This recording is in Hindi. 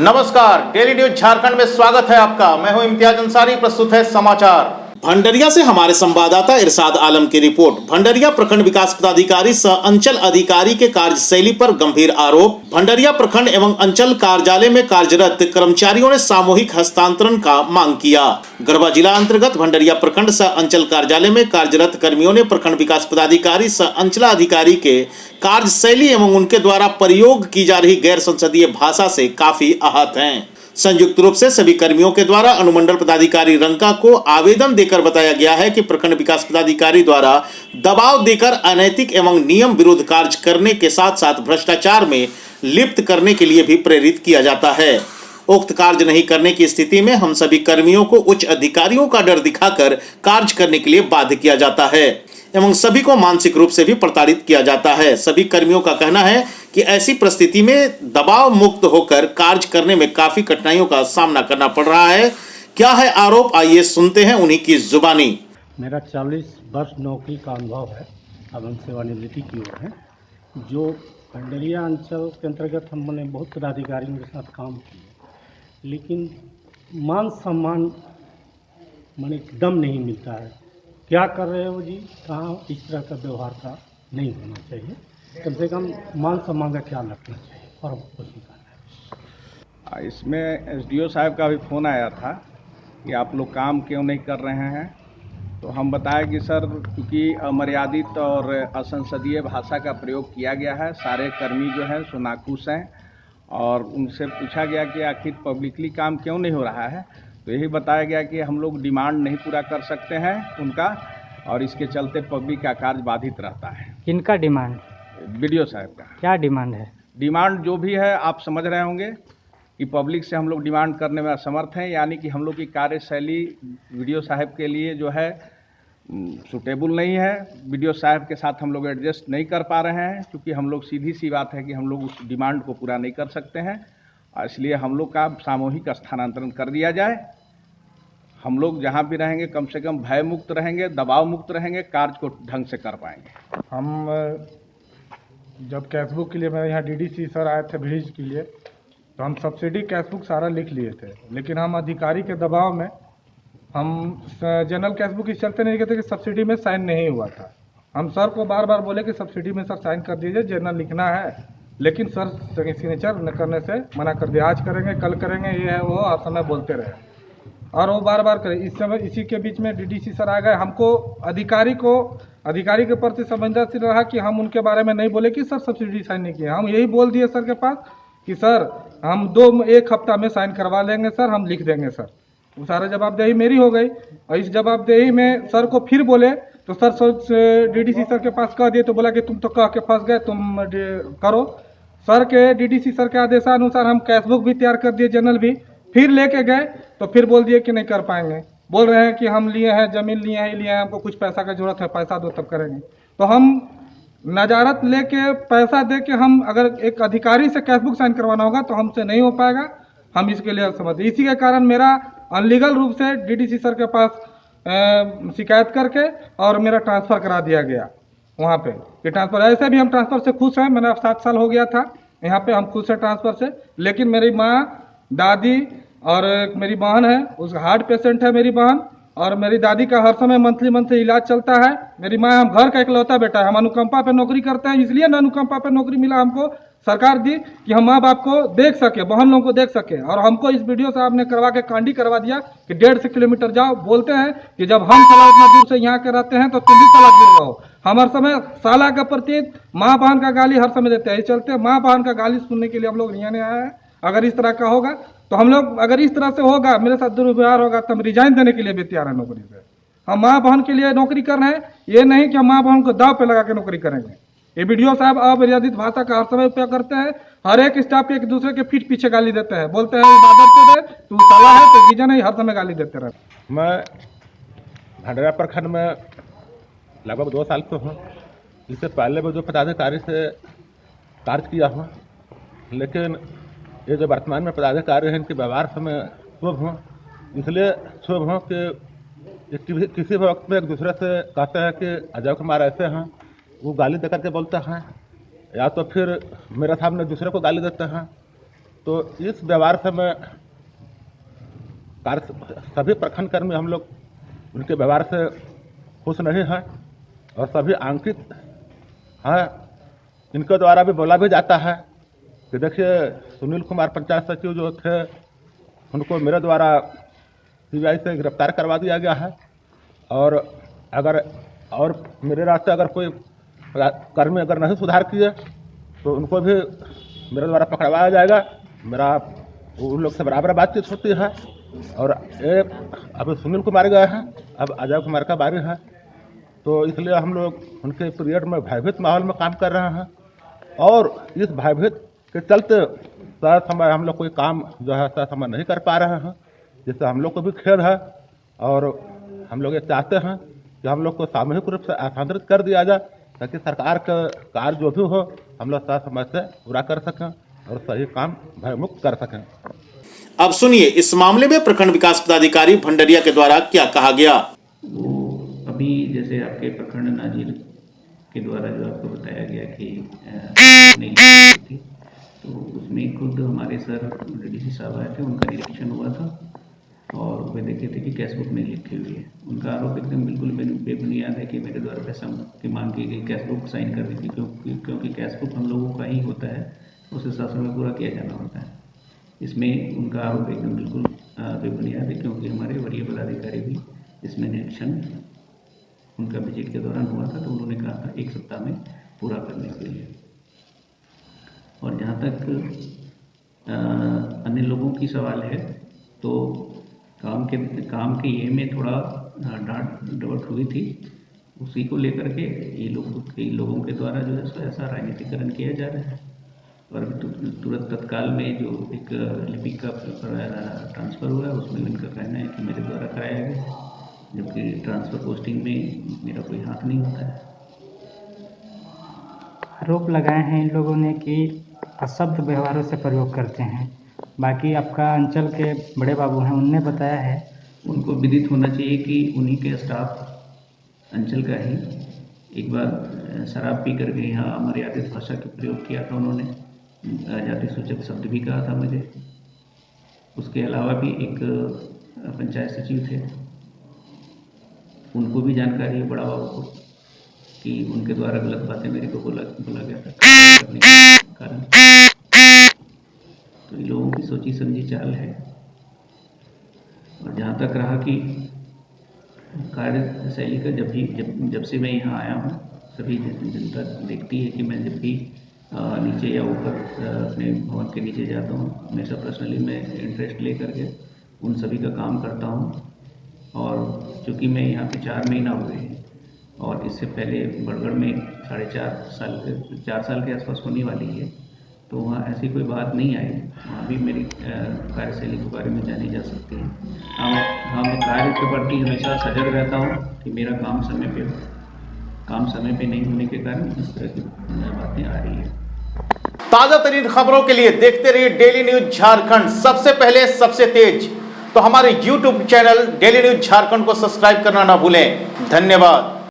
नमस्कार, डेली न्यूज झारखंड में स्वागत है आपका। मैं हूं इम्तियाज अंसारी। प्रस्तुत है समाचार। भंडरिया से हमारे संवाददाता इरशाद आलम की रिपोर्ट। भंडरिया प्रखंड विकास पदाधिकारी सह अंचल अधिकारी के कार्यशैली पर गंभीर आरोप। भंडरिया प्रखंड एवं अंचल कार्यालय में कार्यरत कर्मचारियों ने सामूहिक हस्तांतरण का मांग किया। गढ़वा जिला अंतर्गत भंडरिया प्रखंड सह अंचल कार्यालय में कार्यरत कर्मियों ने प्रखंड विकास पदाधिकारी सह अंचलाधिकारी के कार्यशैली एवं उनके द्वारा प्रयोग की जा रही गैर संसदीय भाषा से काफी आहत हैं। संयुक्त रूप से सभी कर्मियों के द्वारा अनुमंडल पदाधिकारी रंका को आवेदन देकर बताया गया है कि प्रखंड विकास पदाधिकारी द्वारा दबाव देकर अनैतिक एवं नियम विरुद्ध कार्य करने के साथ साथ भ्रष्टाचार में लिप्त करने के लिए भी प्रेरित किया जाता है। उक्त कार्य नहीं करने की स्थिति में हम सभी कर्मियों को उच्च अधिकारियों का डर दिखाकर कार्य करने के लिए बाध्य किया जाता है एवं सभी को मानसिक रूप से भी प्रताड़ित किया जाता है। सभी कर्मियों का कहना है कि ऐसी परिस्थिति में दबाव मुक्त होकर कार्य करने में काफी कठिनाइयों का सामना करना पड़ रहा है। क्या है आरोप, आइए सुनते हैं उन्हीं की जुबानी। मेरा 40 वर्ष नौकरी का अनुभव है। अब हम सेवानिवृत्ति की ओर हैं। जो भंडरिया अंचल के अंतर्गत हमने बहुत पदाधिकारियों के साथ काम किया, लेकिन मान सम्मान माने एकदम नहीं मिलता है। क्या कर रहे हो जी, कहाँ इस तरह का व्यवहार का नहीं होना चाहिए। कम से कम मान सम्मान का ख्याल रखना चाहिए और कुछ नहीं करना है। इसमें एसडीओ साहब का भी फ़ोन आया था कि आप लोग काम क्यों नहीं कर रहे हैं। तो हम बताया कि सर, क्योंकि अमर्यादित और असंसदीय भाषा का प्रयोग किया गया है, सारे कर्मी जो हैं सो नाखुश हैं और उनसे पूछा गया कि आखिर पब्लिकली काम क्यों नहीं हो रहा है। तो यही बताया गया कि हम लोग डिमांड नहीं पूरा कर सकते हैं उनका, और इसके चलते पब्लिक का कार्य बाधित रहता है। किनका डिमांड? बीडीओ साहब का। क्या डिमांड है? डिमांड जो भी है आप समझ रहे होंगे कि पब्लिक से हम लोग डिमांड करने में असमर्थ हैं, यानी कि हम लोग की कार्यशैली बीडीओ साहब के लिए जो है सूटेबल नहीं है। बीडीओ साहब के साथ हम लोग एडजस्ट नहीं कर पा रहे हैं, क्योंकि हम लोग सीधी सी बात है कि हम लोग उस डिमांड को पूरा नहीं कर सकते हैं, इसलिए हम लोग का सामूहिक स्थानांतरण कर दिया जाए। हम लोग जहाँ भी रहेंगे कम से कम भय मुक्त रहेंगे, दबाव मुक्त रहेंगे, कार्य को ढंग से कर पाएंगे। हम जब कैशबुक के लिए मेरे यहाँ डीडीसी सर आए थे भेज के लिए, तो हम सब्सिडी कैशबुक सारा लिख लिए थे, लेकिन हम अधिकारी के दबाव में हम जनरल कैशबुक इस चलते नहीं कहते कि सब्सिडी में साइन नहीं हुआ था। हम सर को बार बार बोले कि सब्सिडी में सर साइन कर दीजिए, जनरल लिखना है, लेकिन सर सिग्नेचर न करने से मना कर दिया। आज करेंगे, कल करेंगे, ये है वो हर समय बोलते रहे और वो बार बार करे। इस समय इसी के बीच में डीडीसी सर आ गए। हमको अधिकारी के प्रति संवेदनशील रहा कि हम उनके बारे में नहीं बोले कि सर सब्सिडी साइन नहीं किया। हम यही बोल दिए सर के पास कि सर हम एक हफ्ता में साइन करवा लेंगे सर, हम लिख देंगे सर। वो सारा जवाबदेही मेरी हो गई और इस जवाबदेही में सर को फिर बोले तो सर डीडीसी सर के पास कह दिए, तो बोला कि तुम तो कह के फंस गए, तुम करो। सर के डीडीसी सर के आदेशानुसार हम कैशबुक भी तैयार कर दिए, जनरल भी फिर लेके गए, तो फिर बोल दिए कि नहीं कर पाएंगे। बोल रहे हैं कि हम लिए हैं, जमीन लिए हैं, हमको कुछ पैसा का जरूरत है, पैसा दो तब करेंगे। तो हम नजारत लेके पैसा दे के हम अगर एक अधिकारी से कैशबुक साइन करवाना होगा तो हमसे नहीं हो पाएगा। हम इसके लिए समझ, इसी के कारण मेरा अनलीगल रूप से डीडीसी सर के पास शिकायत करके और मेरा ट्रांसफ़र करा दिया गया वहाँ पे। ये ट्रांसफ़र, ऐसे भी हम ट्रांसफ़र से खुश हैं। मैंने 7 साल हो गया था यहाँ पे, हम खुश हैं ट्रांसफ़र से। लेकिन मेरी माँ, दादी और मेरी बहन है, उस हार्ट पेशेंट है मेरी बहन, और मेरी दादी का हर समय मंथली इलाज चलता है। मेरी माँ, हम घर का इकलौता बेटा है, हम अनुकंपा पे नौकरी करते हैं, इसलिए ना अनुकंपा पे नौकरी मिला हमको, सरकार दी कि हम माँ बाप को देख सके, बहन लोगों को देख सके। और हमको इस वीडियो साहब ने करवा के कांडी करवा दिया कि 1.5 किलोमीटर जाओ। बोलते हैं कि जब हम साला इतना दूर से यहाँ के रहते हैं तो तुम भी साला दूर रहो। हम हर समय साला का प्रति माँ बहन का गाली हर समय देते हैं। इस चलते माँ बहन का गाली सुनने के लिए हम लोग यहाँ नहीं आए हैं। अगर इस तरह का होगा तो हम लोग, अगर इस तरह से होगा, मेरे साथ दुर्व्यवहार होगा, तो हम रिजाइन देने के लिए भी तैयार है नौकरी से। हम माँ बहन के लिए नौकरी कर रहे हैं, ये नहीं कि हम माँ बहन को दाव पे लगा के नौकरी करेंगे। ये वीडियो साहब अमर्यादित भाषा का हर समय उपयोग करते हैं। हर एक स्टाफ के एक दूसरे के पीठ पीछे गाली देते हैं, बोलते हैं तू साला है, तो जीजा नहीं, हर समय गाली देते रहते। मैं भंडरिया प्रखंड में लगभग 2 साल से हूँ। इससे पहले भी जो पदाधिकारी से कार्य किया हूँ, लेकिन ये जो वर्तमान में पदाधिकारी हैं इनके व्यवहार से मैं शुभ हूँ। इसलिए शुभ हूँ कि किसी भी वक्त में एक दूसरे से कहते हैं कि अजय कुमार ऐसे हैं, वो गाली दे करके बोलते हैं, या तो फिर मेरे सामने दूसरे को गाली देते हैं। तो इस व्यवहार से मैं सभी प्रखंड कर्मी हम लोग उनके व्यवहार से खुश नहीं हैं और सभी आंकित हैं। इनके द्वारा भी बोला भी जाता है कि देखिए सुनील कुमार पंचायत सचिव जो थे उनको मेरे द्वारा सीबीआई से गिरफ्तार करवा दिया गया है और मेरे रास्ते अगर कोई कर्मी अगर नहीं सुधार किए तो उनको भी मेरे द्वारा पकड़वाया जाएगा। मेरा उन लोग से बराबर बातचीत होती है और ये अब सुनील कुमार गए हैं, अब अजय कुमार का बारी है, तो इसलिए हम लोग उनके पीरियड में भयभीत माहौल में काम कर रहे हैं और इस भयभीत के चलते सही समय हम लोग कोई काम जो है सही समय नहीं कर पा रहे हैं, जिससे हम लोग को भी खेद है और हम लोग ये चाहते हैं कि हम लोग को सामूहिक रूप से स्थानांतरित कर दिया जाए ताकि सरकार का कार्य जो भी हो हम लोग सही समय से पूरा कर सकें और सही काम भयमुक्त कर सकें। अब सुनिए इस मामले में प्रखंड विकास पदाधिकारी भंडरिया के द्वारा क्या कहा गया। वो अभी जैसे आपके प्रखंड नाजिर के द्वारा जो आपको बताया गया कि नहीं थी, तो उसमें खुद हमारे सर डीसी साहब आए थे, उनका निरीक्षण हुआ था और वे देखे थे कि कैश बुक नहीं लिखी हुई है। उनका आरोप एकदम बिल्कुल बेबुनियाद है कि मेरे द्वारा पैसा की मांग की गई, कैश बुक साइन कर दी थी, क्योंकि कैश बुक हम लोगों का ही होता है, उसे शासन में पूरा किया जाना होता है। इसमें उनका आरोप एकदम बिल्कुल बेबुनियाद है, क्योंकि हमारे वरीय पदाधिकारी भी इसमें निरीक्षण उनका विजिट के दौरान हुआ था, तो उन्होंने कहा था 1 सप्ताह में पूरा करने के लिए। और जहाँ तक अन्य लोगों की सवाल है, तो काम के ये में थोड़ा डांट डपट हुई थी, उसी को लेकर के ये लोगों के द्वारा जो है ऐसा राजनीतिकरण किया जा रहा है। और तुरंत तत्काल में जो एक लिपिक का ट्रांसफ़र हुआ है उसमें इनका कहना है कि मेरे द्वारा कराया गया, जबकि ट्रांसफ़र पोस्टिंग में मेरा कोई हाथ नहीं होता है। आरोप लगाए हैं इन लोगों ने कि अशब्द व्यवहारों से प्रयोग करते हैं। बाकी आपका अंचल के बड़े बाबू हैं, उनने बताया है, उनको विदित होना चाहिए कि उन्हीं के स्टाफ अंचल का ही एक बार शराब पी करके यहाँ अमर्यादित भाषा का प्रयोग किया था, उन्होंने जाति सूचक शब्द भी कहा था मुझे। उसके अलावा भी एक पंचायत सचिव थे, उनको भी जानकारी है बड़ा बाबू को कि उनके द्वारा गलत बातें मेरे को बोला गया था करने के कारण। तो इन लोगों की सोची समझी चाल है। और जहाँ तक रहा कि कार्यशैली का, जब से मैं यहाँ आया हूँ सभी जनता देखती है कि मैं जब भी नीचे या ऊपर अपने भवन के नीचे जाता हूँ, हमेशा पर्सनली मैं इंटरेस्ट ले करके उन सभी का काम करता हूँ। और चूँकि मैं यहाँ पे 4 महीना हुए हैं और इससे पहले बड़गढ़ में 4 साल के आसपास होने वाली है, तो वहाँ ऐसी कोई बात नहीं आई। वहाँ भी मेरी कार्यशैली के बारे में जानी जा सकती है। हाँ, मैं कार्य के प्रति हमेशा सजग रहता हूँ कि मेरा काम समय पे हो। काम समय पे नहीं होने के कारण इस तरह की बातें आ रही है। ताजा तरीन खबरों के लिए देखते रहिए डेली न्यूज झारखंड, सबसे पहले सबसे तेज। तो हमारे YouTube channel daily news Jharkhand को सब्सक्राइब करना ना भूलें। धन्यवाद।